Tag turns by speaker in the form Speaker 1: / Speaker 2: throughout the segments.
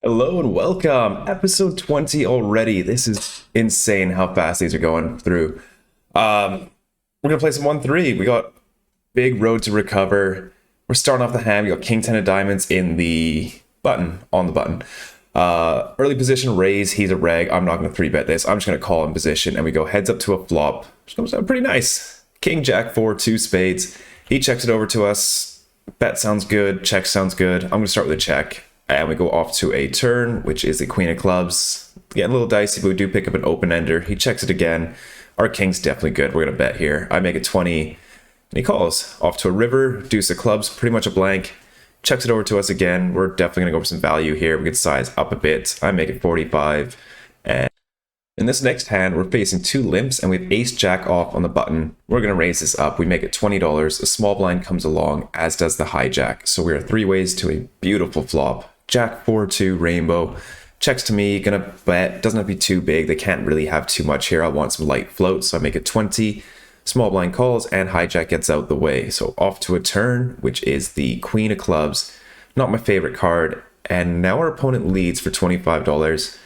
Speaker 1: Hello and welcome. Episode 20 already. This is insane how fast these are going through. We're gonna play some 1-3. We got big road to recover. We're starting off the hand. We got King 10 of diamonds in the button, on the button. Early position raise, he's a reg. I'm not gonna 3-bet this. I'm just gonna call in position and we go heads up to a flop. Which comes out pretty nice. King Jack 4, 2 spades. He checks it over to us. Bet sounds good, check sounds good. I'm gonna start with a check. And we go off to a turn, which is the Queen of Clubs. Getting a little dicey, but we do pick up an open ender. He checks it again. Our King's definitely good. We're going to bet here. I make it 20, and he calls. Off to a river, deuce of clubs, pretty much a blank. Checks it over to us again. We're definitely going to go for some value here. We could size up a bit. I make it 45. And in this next hand, we're facing two limps, and we have ace jack off on the button. We're going to raise this up. We make it $20. A small blind comes along, as does the hijack. So we are 3 ways to a beautiful flop. Jack 4-2 rainbow checks to me, gonna bet, doesn't have to be too big. They can't really have too much here. I want some light float, so I make it 20. Small blind calls and hijack gets out the way. So off to a turn, which is the Queen of Clubs. Not my favorite card. And now our opponent leads for $25.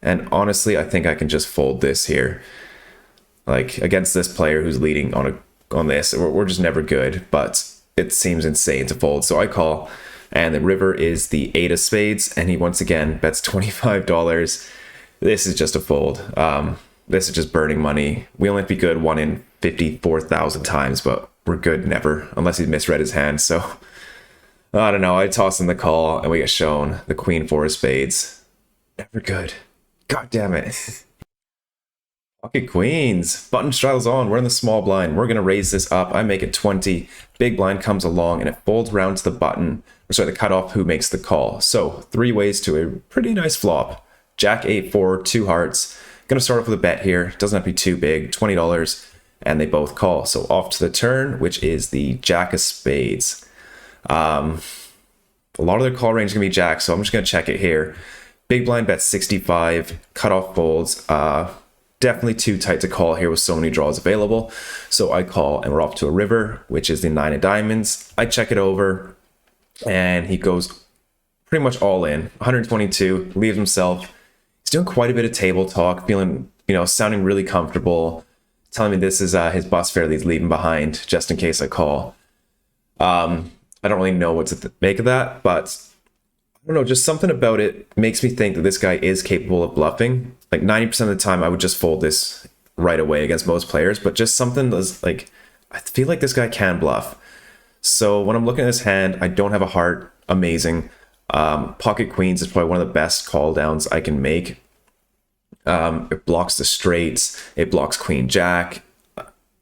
Speaker 1: And honestly, I think I can just fold this here. Like against this player who's leading on this, we're just never good, but it seems insane to fold. So I call. And the river is the 8 of spades, and he once again bets $25. This is just a fold. This is just burning money. We only have to be good 1 in 54,000 times, but we're good never, unless he misread his hand. So, I don't know. I toss in the call, and we get shown the Queen 4 of spades. Never good. God damn it. Pocket queens. Button straddles on. We're in the small blind. We're going to raise this up. I make it 20. Big blind comes along, and it folds around to the button. The cutoff who makes the call. So 3 ways to a pretty nice flop. Jack 8-4, 2 hearts. Gonna start off with a bet here. Doesn't have to be too big, $20, and they both call. So off to the turn, which is the Jack of spades. A lot of their call range is gonna be Jack, so I'm just gonna check it here. Big blind bets 65, cutoff folds. Definitely too tight to call here with so many draws available. So I call, and we're off to a river, which is the 9 of diamonds. I check it over. And he goes pretty much all in, 122, leaves himself. He's doing quite a bit of table talk, feeling, sounding really comfortable, telling me this is his bus fare that he's leaving behind, just in case I call. I don't really know what to make of that, but I don't know, just something about it makes me think that this guy is capable of bluffing. Like 90% of the time, I would just fold this right away against most players, but just something that's like, I feel like this guy can bluff. So when I'm looking at this hand, I don't have a heart. Amazing. Pocket queens is probably one of the best call downs I can make. It blocks the straights. It blocks queen jack.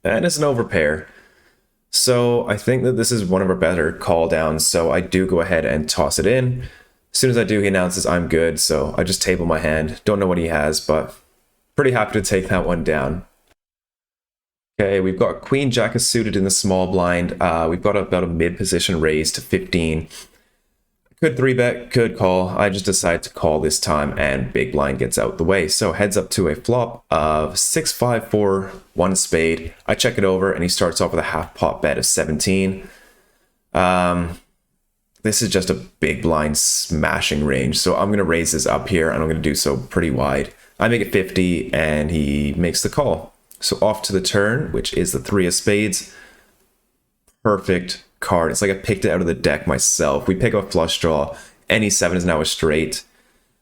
Speaker 1: And it's an overpair. So I think that this is one of our better call downs. So I do go ahead and toss it in. As soon as I do, he announces I'm good. So I just table my hand. Don't know what he has, but pretty happy to take that one down. Okay, we've got Queen Jack is suited in the small blind. We've got about a mid position raise to 15. Could 3-bet, could call. I just decide to call this time, and big blind gets out the way. So heads up to a flop of 6-5-4, 1 spade. I check it over, and he starts off with a half pot bet of 17. This is just a big blind smashing range. So I'm going to raise this up here, and I'm going to do so pretty wide. I make it 50, and he makes the call. So off to the turn, which is the 3 of spades. Perfect card. It's like I picked it out of the deck myself. We pick up a flush draw. Any 7 is now a straight.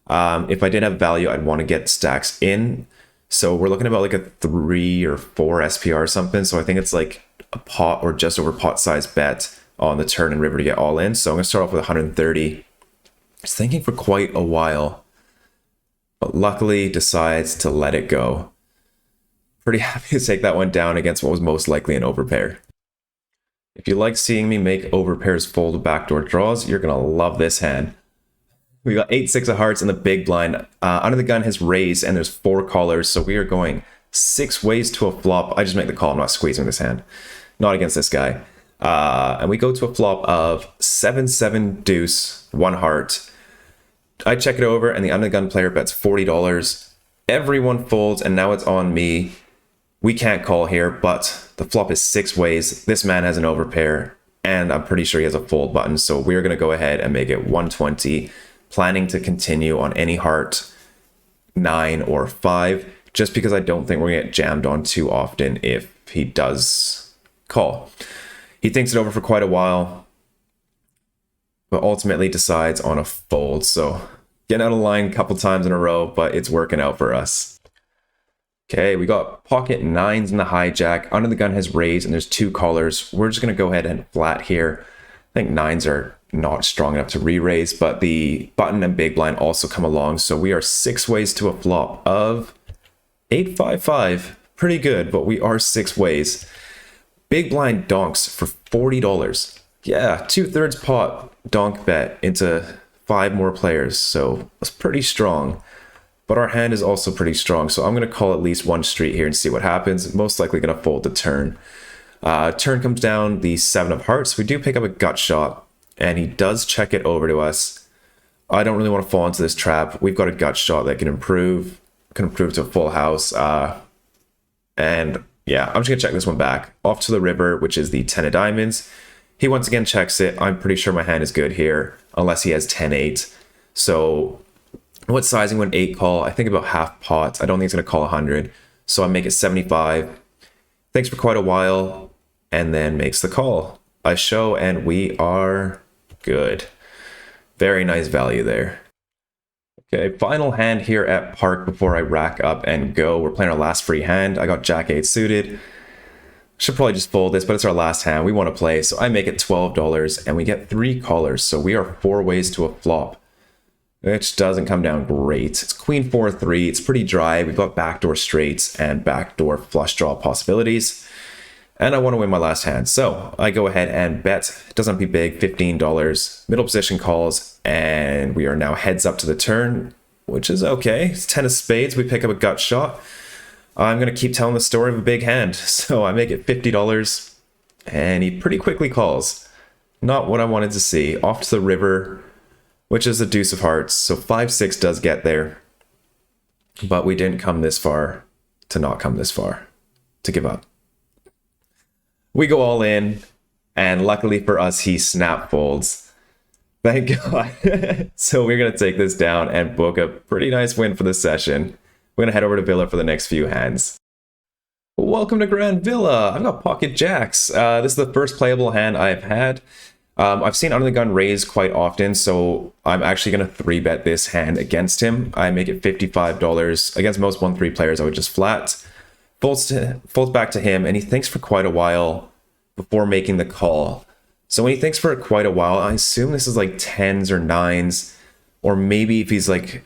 Speaker 1: If I did have value, I'd want to get stacks in. So we're looking about like a 3 or 4 SPR or something. So I think it's like a pot or just over pot size bet on the turn and river to get all in. So I'm going to start off with 130. I was thinking for quite a while, but luckily decides to let it go. Pretty happy to take that one down against what was most likely an overpair. If you like seeing me make overpairs fold backdoor draws, you're going to love this hand. We got 8-6 of hearts in the big blind. Under the gun has raised, and there's 4 callers, so we are going 6 ways to a flop. I just make the call. I'm not squeezing this hand. Not against this guy. And we go to a flop of 7-7 deuce, 1 heart. I check it over, and the under the gun player bets $40. Everyone folds, and now it's on me. We can't call here, but the flop is 6 ways. This man has an overpair, and I'm pretty sure he has a fold button. So we're going to go ahead and make it 120. planning to continue on any heart 9 or 5, just because I don't think we're going to get jammed on too often if he does call. He thinks it over for quite a while, but ultimately decides on a fold. So getting out of line a couple times in a row, but it's working out for us. Okay, we got pocket 9s in the hijack. Under the gun has raised, and there's 2 callers. We're just going to go ahead and flat here. I think 9s are not strong enough to re-raise, but the button and big blind also come along. So we are 6 ways to a flop of 855. Pretty good, but we are 6 ways. Big blind donks for $40. Yeah, 2/3 pot donk bet into 5 more players. So that's pretty strong. But our hand is also pretty strong, so I'm going to call at least 1 street here and see what happens. Most likely going to fold the turn. Turn comes down the 7 of hearts. We do pick up a gut shot, and he does check it over to us. I don't really want to fall into this trap. We've got a gut shot that can improve to a full house. And yeah, I'm just going to check this one back. Off to the river, which is the 10 of diamonds. He once again checks it. I'm pretty sure my hand is good here, unless he has 10-8. So what sizing would an 8 call? I think about half pot. I don't think it's going to call 100. So I make it 75. Thanks for quite a while, and then makes the call. I show, and we are good. Very nice value there. Okay, final hand here at Park before I rack up and go. We're playing our last free hand. I got Jack 8 suited. Should probably just fold this, but it's our last hand. We want to play, so I make it $12, and we get 3 callers. So we are 4 ways to a flop, which doesn't come down great. It's queen 4-3. It's pretty dry. We've got backdoor straights and backdoor flush draw possibilities. And I want to win my last hand. So I go ahead and bet. It doesn't have to be big, $15. Middle position calls, and we are now heads up to the turn, which is okay. It's 10 of spades. We pick up a gut shot. I'm going to keep telling the story of a big hand. So I make it $50, and he pretty quickly calls. Not what I wanted to see. Off to the river, which is the deuce of hearts. So 5-6 does get there, but we didn't come this far to not come this far, to give up. We go all in, and luckily for us, he snap folds. Thank God. So we're going to take this down and book a pretty nice win for the session. We're going to head over to Villa for the next few hands. Welcome to Grand Villa. I've got pocket jacks. This is the first playable hand I've had. I've seen under the gun raise quite often, so I'm actually going to 3-bet this hand against him. I make it $55. Against most 1-3 players, I would just flat. Folds back to him, and he thinks for quite a while before making the call. So when he thinks for quite a while, I assume this is like 10s or 9s, or maybe if he's like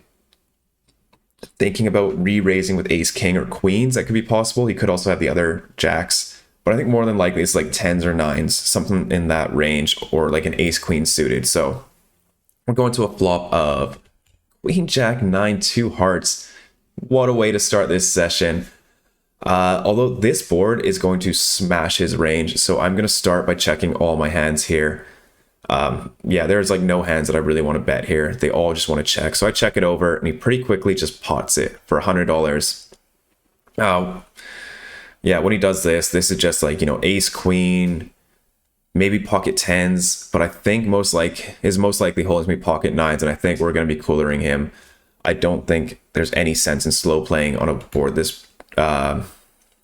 Speaker 1: thinking about re-raising with ace king or queens, that could be possible. He could also have the other jacks, but I think more than likely it's like 10s or 9s, something in that range, or like an ace queen suited. So we're going to a flop of queen jack 9 2 hearts. What a way to start this session. Although this board is going to smash his range, so I'm going to start by checking all my hands here. Yeah, there's like no hands that I really want to bet here. They all just want to check. So I check it over, and he pretty quickly just pots it for $100. Yeah, when he does this is just like, you know, ace queen, maybe pocket 10s, but I think his most likely hole is me pocket 9s, and I think we're going to be coolering him. I don't think there's any sense in slow playing on a board this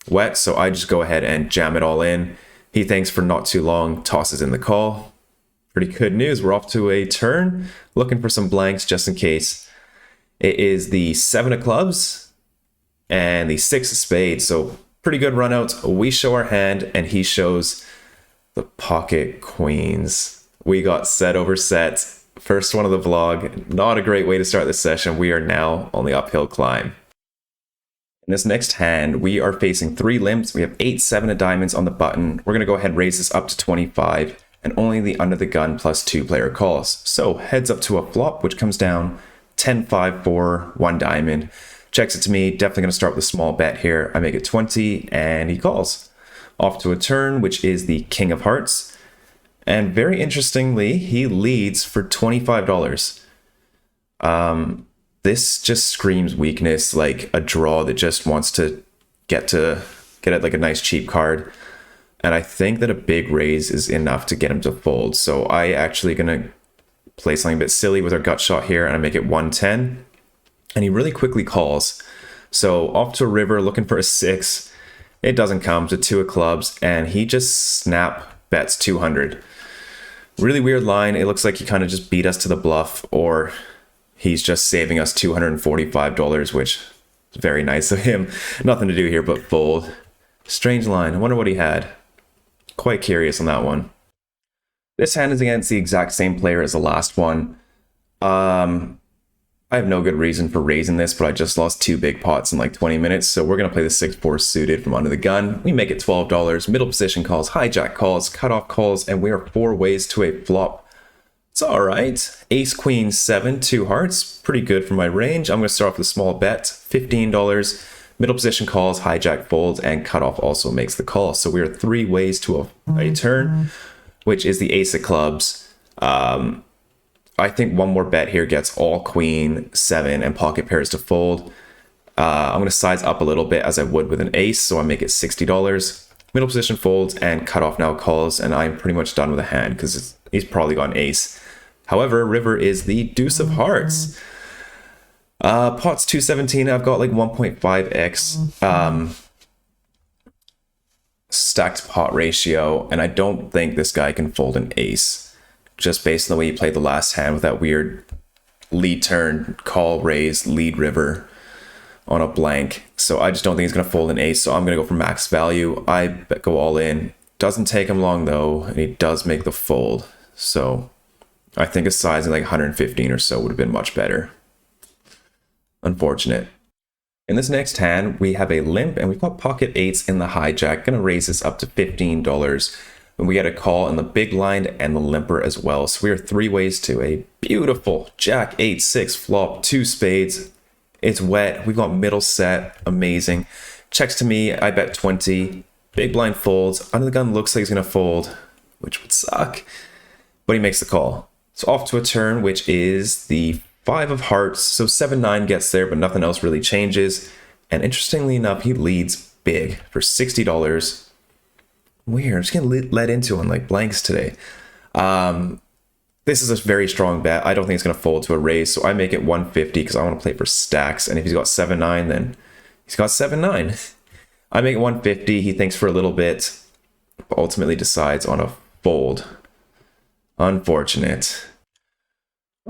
Speaker 1: wet, so I just go ahead and jam it all in. He thinks for not too long, tosses in the call. Pretty good news. We're off to a turn, looking for some blanks just in case. It is the 7 of clubs and the 6 of spades, so pretty good run out. We show our hand, and he shows the pocket queens. We got set over set. First one of the vlog. Not a great way to start this session. We are now on the uphill climb. In this next hand, we are facing 3 limps. We have 8-7 of diamonds on the button. We're going to go ahead and raise this up to 25, and only the under the gun plus 2 player calls. So heads up to a flop, which comes down 10-5 for 1 diamond. Checks it to me. Definitely going to start with a small bet here. I make it 20, and he calls. Off to a turn, which is the king of hearts. And very interestingly, he leads for $25. This just screams weakness, like a draw that just wants to get it like a nice cheap card. And I think that a big raise is enough to get him to fold. So I actually gonna play something a bit silly with our gut shot here, and I make it 110. And he really quickly calls. So off to a river, looking for a 6. It doesn't come to 2 of clubs, and he just snap bets 200. Really weird line. It looks like he kind of just beat us to the bluff, or he's just saving us $245, which is very nice of him. Nothing to do here but fold. Strange line. I wonder what he had. Quite curious on that one. This hand is against the exact same player as the last one. I have no good reason for raising this, but I just lost 2 big pots in like 20 minutes, so we're going to play the 6-4 suited from under the gun. We make it $12. Middle position calls, hijack calls, cutoff calls, and we are 4 ways to a flop. It's all right. Ace, queen, 7, 2 hearts. Pretty good for my range. I'm going to start off with a small bet, $15. Middle position calls, hijack folds, and cutoff also makes the call. So we are 3 ways to a turn, which is the ace of clubs. I think one more bet here gets all queen, 7, and pocket pairs to fold. I'm going to size up a little bit as I would with an ace, so I make it $60. Middle position folds, and cutoff now calls, and I'm pretty much done with a hand because he's probably got an ace. However, river is the deuce of hearts. Pots 217, I've got like 1.5x stacked pot ratio, and I don't think this guy can fold an ace. Just based on the way he played the last hand with that weird lead turn, call, raise, lead river on a blank. So I just don't think he's going to fold an ace, so I'm going to go for max value. I go all in. Doesn't take him long though, and he does make the fold. So I think a size of like 115 or so would have been much better. Unfortunate. In this next hand, we have a limp, and we've got pocket 8s in the hijack. Going to raise this up to $15. And we get a call in the big blind and the limper as well. So we are 3 ways to a beautiful jack 8-6 flop, 2 spades. It's wet. We've got middle set. Amazing. Checks to me. I bet 20. Big blind folds. Under the gun looks like he's going to fold, which would suck. But he makes the call. So off to a turn, which is the 5 of hearts. So 7-9 gets there, but nothing else really changes. And interestingly enough, he leads big for $60. Weird. I'm just getting led into on like blanks today. This is a very strong bet. I don't think it's going to fold to a raise, so I make it 150 because I want to play for stacks. And if he's got 7-9, then he's got 7-9. I make it 150. He thinks for a little bit, but ultimately decides on a fold. Unfortunate.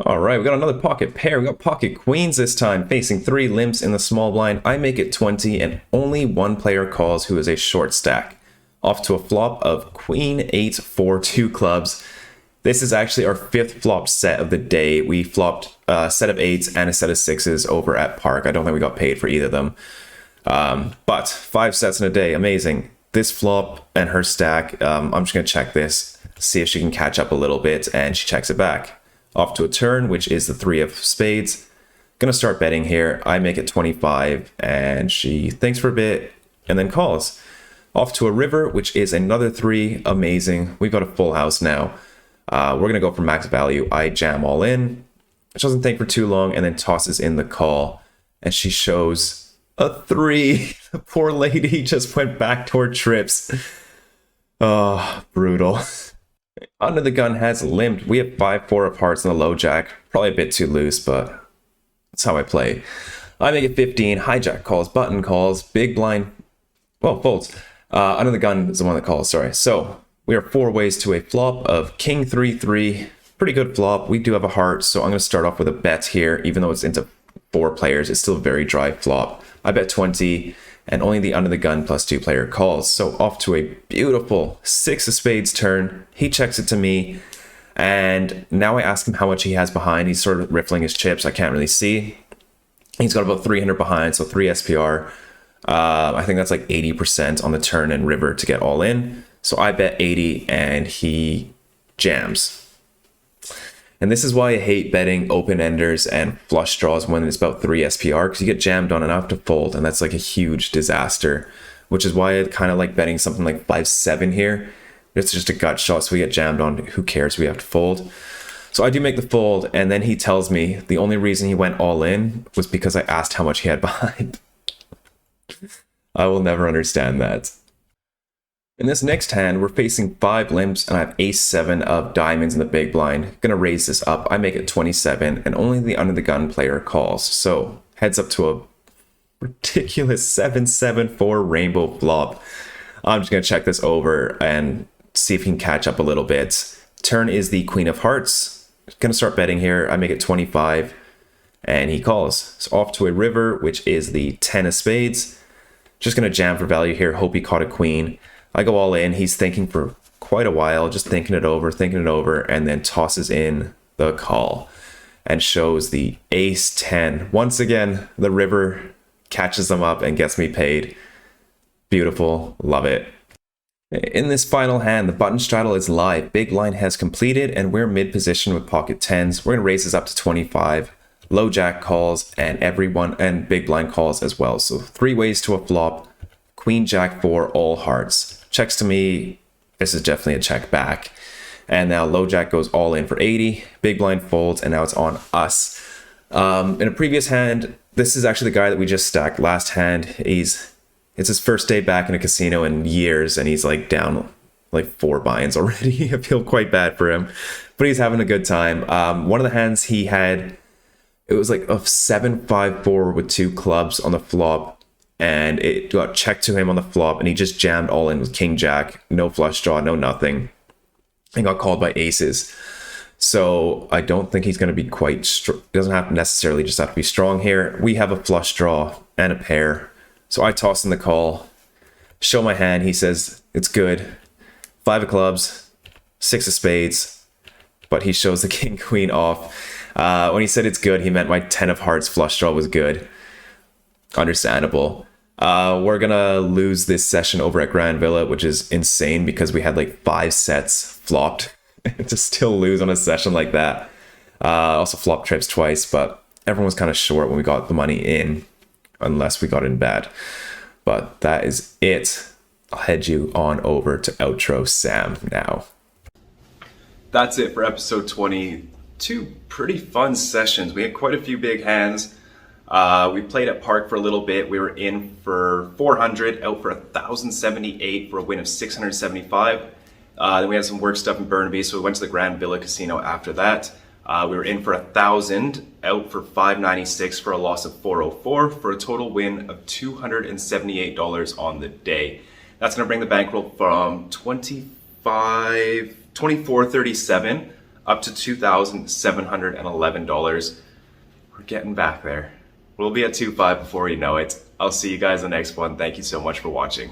Speaker 1: All right, we got another pocket pair. We got pocket queens this time, facing 3 limps in the small blind. I make it 20, and only one player calls, who is a short stack. Off to a flop of queen 8 4 2 clubs. This is actually our 5th flop set of the day. We flopped a set of 8s and a set of 6s over at Park. I don't think we got paid for either of them. But 5 sets in a day, amazing. This flop and her stack, I'm just going to check this, see if she can catch up a little bit, and she checks it back. Off to a turn, which is the 3 of spades. Gonna start betting here. I make it 25, and she thinks for a bit and then calls. Off to a river, which is another 3. Amazing. We've got a full house now. We're going to go for max value. I jam all in. She doesn't think for too long and then tosses in the call. And she shows a 3. The poor lady just went back to her trips. Oh, brutal. Under the gun has limped. We have 5-4 of hearts in the low jack. Probably a bit too loose, but that's how I play. I make it 15. Hijack calls, button calls, big blind. Well, folds. Under the gun is the one that calls, sorry. So we are 4 ways to a flop of king 3-3. Pretty good flop. We do have a heart, so I'm going to start off with a bet here. Even though it's into 4 players, it's still a very dry flop. I bet 20, and only the under the gun plus 2 player calls. So off to a beautiful 6 of spades turn. He checks it to me, and now I ask him how much he has behind. He's sort of riffling his chips. I can't really see. He's got about 300 behind, so 3 SPR. I think that's like 80% on the turn and river to get all in. So I bet 80 and he jams. And this is why I hate betting open-enders and flush draws when it's about 3 SPR, because you get jammed on and I have to fold, and that's like a huge disaster, which is why I kind of like betting something like 5-7 here. It's just a gut shot, so we get jammed on. Who cares? We have to fold. So I do make the fold, and then he tells me the only reason he went all in was because I asked how much he had behind. I will never understand that. In this next hand, we're facing 5 limps, and I have ace-7 of diamonds in the big blind. Gonna raise this up. I make it 27, and only the under the gun player calls. So heads up to a ridiculous 7-7-4 rainbow flop. I'm just gonna check this over and see if he can catch up a little bit. Turn is the queen of hearts. Gonna start betting here. I make it 25, and he calls. So off to a river, which is the 10 of spades. Just gonna jam for value here. Hope he caught a queen. I go all in. He's thinking for quite a while, just thinking it over, and then tosses in the call and shows the ace-10. Once again, the river catches them up and gets me paid. Beautiful. Love it. In this final hand, the button straddle is live. Big blind has completed, and we're mid position with pocket 10s. We're going to raise this up to 25. Low jack calls, and big blind calls as well. So 3 ways to a flop. Queen jack 4, all hearts. Checks to me. This is definitely a check back. And now low jack goes all in for 80. Big blind folds, and now it's on us. In a previous hand, this is actually the guy that we just stacked last hand. It's his first day back in a casino in years, and he's like down like 4 buy-ins already. I feel quite bad for him, but he's having a good time. One of the hands he had, it was like a 7-5-4 with 2 clubs on the flop, and it got checked to him on the flop, and he just jammed all in with king jack, no flush draw, no nothing, and got called by aces. So I don't think he's going to be quite strong. Doesn't have to necessarily just have to be strong here. We have a flush draw and a pair. So I toss in the call, show my hand. He says it's good. 5 of clubs, 6 of spades, but he shows the king queen off. When he said it's good, he meant my 10 of hearts flush draw was good. Understandable. We're gonna lose this session over at Grand Villa, which is insane because we had like 5 sets flopped. To still lose on a session like that. Also flop trips twice, but everyone was kind of short when we got the money in, unless we got in bad. But that is it. I'll head you on over to outro Sam now. That's it for episode 20. 2 pretty fun sessions. We had quite a few big hands. We played at Park for a little bit. We were in for 400, out for 1,078 for a win of 675. Then we had some work stuff in Burnaby, so we went to the Grand Villa Casino after that. We were in for 1,000, out for 596 for a loss of 404, for a total win of $278 on the day. That's going to bring the bankroll from 2437 up to $2,711. We're getting back there. We'll be at 2.5 before you know it. I'll see you guys in the next one. Thank you so much for watching.